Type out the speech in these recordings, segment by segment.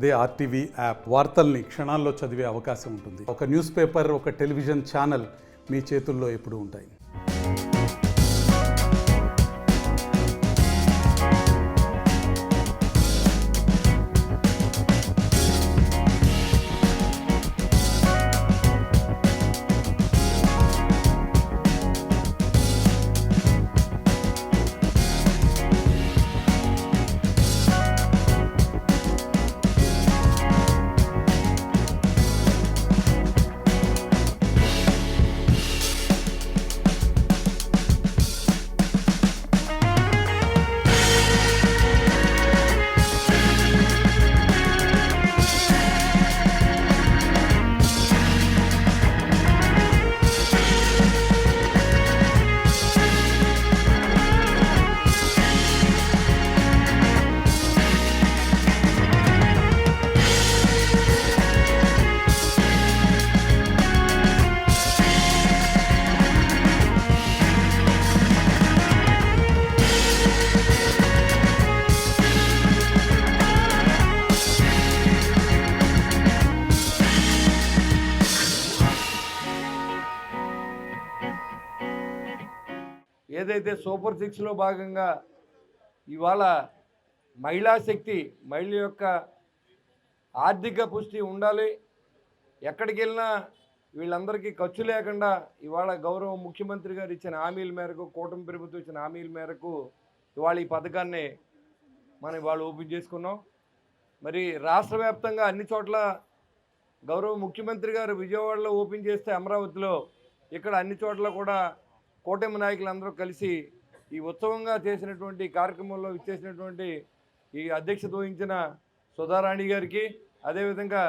అదే RTV app వార్తల్ని క్షణాల్లో చదివే అవకాశం ఉంటుంది. ఒక న్యూస్ పేపర్, ఒక టెలివిజన్ ఛానల్ మీ చేతుల్లో ఎప్పుడూ ఉంటాయి. ఏదైతే సూపర్ సిక్స్లో భాగంగా ఇవాళ మహిళా శక్తి, మహిళ యొక్క ఆర్థిక పుష్టి ఉండాలి, ఎక్కడికి వెళ్ళినా వీళ్ళందరికీ ఖర్చు లేకుండా ఇవాళ గౌరవ ముఖ్యమంత్రి గారు ఇచ్చిన హామీల మేరకు, కూటమి ప్రభుత్వం ఇచ్చిన హామీల మేరకు ఇవాళ ఈ పథకాన్ని మనం ఇవాళ ఓపెన్ చేసుకున్నాం. మరి రాష్ట్ర వ్యాప్తంగా అన్ని చోట్ల గౌరవ ముఖ్యమంత్రి గారు విజయవాడలో ఓపెన్ చేస్తే అమరావతిలో, ఇక్కడ అన్ని చోట్ల కూడా కూటమి నాయకులందరూ కలిసి ఈ ఉత్సవంగా చేసినటువంటి కార్యక్రమంలో ఇచ్చేసినటువంటి ఈ అధ్యక్షత వహించిన సుధారాణి గారికి, అదేవిధంగా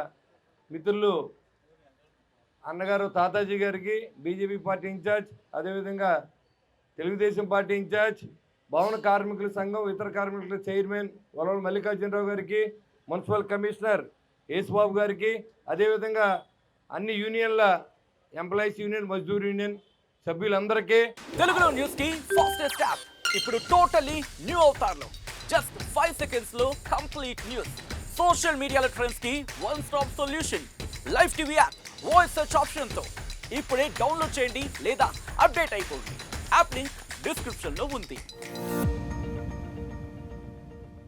మిత్రులు అన్నగారు తాతాజీ గారికి, బీజేపీ పార్టీ ఇన్ఛార్జ్, అదేవిధంగా తెలుగుదేశం పార్టీ ఇన్ఛార్జ్, భవన కార్మికుల సంఘం ఇతర కార్మికుల చైర్మన్ వలవల మల్లికార్జునరావు గారికి, మున్సిపల్ కమిషనర్ యేసుబాబు గారికి, అదేవిధంగా అన్ని యూనియన్ల ఎంప్లాయీస్ యూనియన్, మజ్దూర్ యూనియన్ సభ్యులందరికీ తెలుగులో న్యూస్ కి ఫాస్టెస్ట్ యాప్ ఇప్పుడు టోటలీ న్యూ అవతార్లో జస్ట్ 5 సెకండ్స్ లో కంప్లీట్ న్యూస్. సోషల్ మీడియాలో ట్రెండ్స్ కి one stop solution. Live TV app voice search option తో ఇప్పుడే డౌన్లోడ్ చేయండి లేదా అప్డేట్ అయిపోండి. యాప్ లింక్ డిస్క్రిప్షన్ లో ఉంది.